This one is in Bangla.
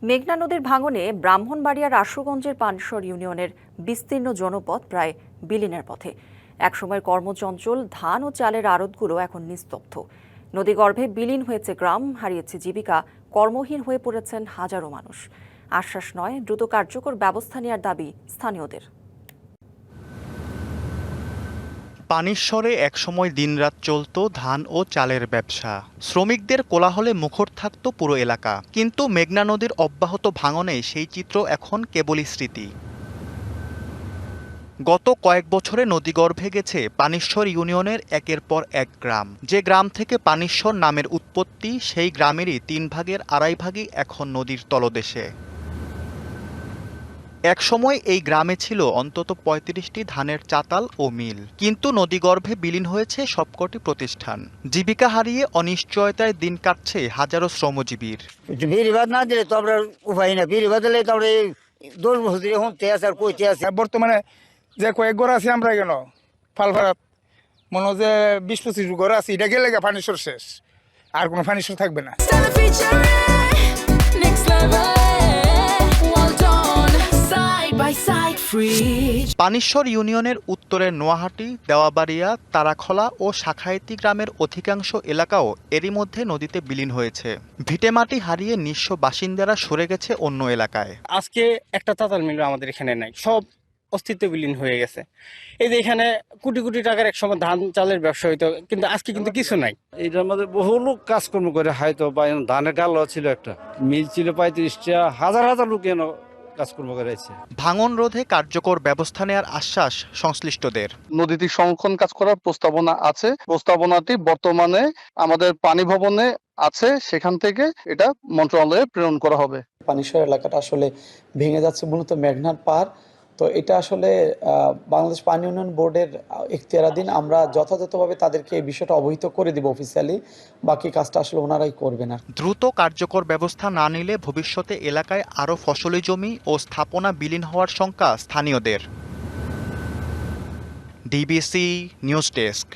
মেঘনা নদীর ভাঙনে ব্রাহ্মণবাড়িয়ার আশুগঞ্জের পানশর ইউনিয়নের বিস্তীর্ণ জনপদ প্রায় বিলীনের পথে। একসময়ের কর্মচঞ্চল ধান ও চালের আড়তগুলো এখন নিস্তব্ধ। নদীগর্ভে বিলীন হয়েছে গ্রাম, হারিয়েছে জীবিকা, কর্মহীন হয়ে পড়েছেন হাজারো মানুষ। আশ্বাস নয়, দ্রুত কার্যকর ব্যবস্থা নেওয়ার দাবি স্থানীয়দের। পানিশ্বরে একসময় দিনরাত চলত ধান ও চালের ব্যবসা। শ্রমিকদের কোলাহলে মুখর থাকত পুরো এলাকা। কিন্তু মেঘনা নদীর অব্যাহত ভাঙনে সেই চিত্র এখন কেবলই স্মৃতি। গত কয়েক বছরে নদীগর্ভে গেছে পানিশ্বর ইউনিয়নের একের পর এক গ্রাম। যে গ্রাম থেকে পানিশ্বর নামের উৎপত্তি, সেই গ্রামেরই 3 ভাগের 2.5 ভাগই এখন নদীর তলদেশে। একসময় এই গ্রামে ছিল অন্তত 35টি ধানের চাতাল ও মিল, কিন্তু নদীগর্ভে বিলীন হয়েছে সবকটি প্রতিষ্ঠান। জীবিকা হারিয়ে অনিশ্চয়তায় দিন কাটছে হাজারো শ্রমজীবীর। না দিলে তো আমরা উপায় না, দিলে তো আমরা 10 বছর এখন আছে আর কইতে আছে। বর্তমানে যে কয়েক ঘর আছি আমরা কেন ফালফারা মনে হয় যে 20-25 ঘর আছে, এটা গেলে পানিশ্বর শেষ, আর কোনো পানিশ্বর থাকবে না। পানিশ্বর ইউনিয়নের উত্তরের নোয়াহাটি, দেওয়াবাড়িয়া, তারাখলা ও শাখায়েতি গ্রামের অধিকাংশ এলাকাও এরই মধ্যে নদীতে বিলীন হয়েছে। ভিটেমাটি হারিয়ে নিঃস্ব বাসিন্দারা সরে গেছে অন্য এলাকায়। আজকে একটা তাতাল মিল আমাদের এখানে নাই, সব অস্তিত্ব বিলীন হয়ে গেছে। এই যে এখানে কোটি কোটি টাকার এক সময় ধান চালের ব্যবসা হইতো, কিন্তু আজকে কিন্তু কিছু নাই। এটার মধ্যে বহু লোক কাজকর্ম করে, হয়তো বা ধানের ডাল ছিল, একটা মিল ছিল 35টা, হাজার হাজার লোক এনে কাজকর্ম করেছে। ভাঙন রোধে কার্যকর ব্যবস্থা নেওয়ার আশ্বাস সংশ্লিষ্টদের। নদীটি সংরক্ষণ কাজ করার প্রস্তাবনা আছে। প্রস্তাবনাটি বর্তমানে আমাদের পানি ভবনে আছে, সেখান থেকে এটা মন্ত্রণালয়ে প্রেরণ করা হবে। পানিশ্বর এলাকাটা আসলে ভেঙে যাচ্ছে মূলত মেঘনার পার। তো এটা আসলে বাংলাদেশ পানি উন্নয়ন বোর্ডের এখতিয়ারাধীন। আমরা যথাযথভাবে তাদেরকে এই বিষয়টা অবহিত করে দিব অফিসিয়ালি। বাকি কাজটা আসলে ওনারাই করবেন। দ্রুত কার্যকর ব্যবস্থা না নিলে ভবিষ্যতে এলাকায় আরও ফসলি জমি ও স্থাপনা বিলীন হওয়ার শঙ্কা স্থানীয়দের। DBC news desk.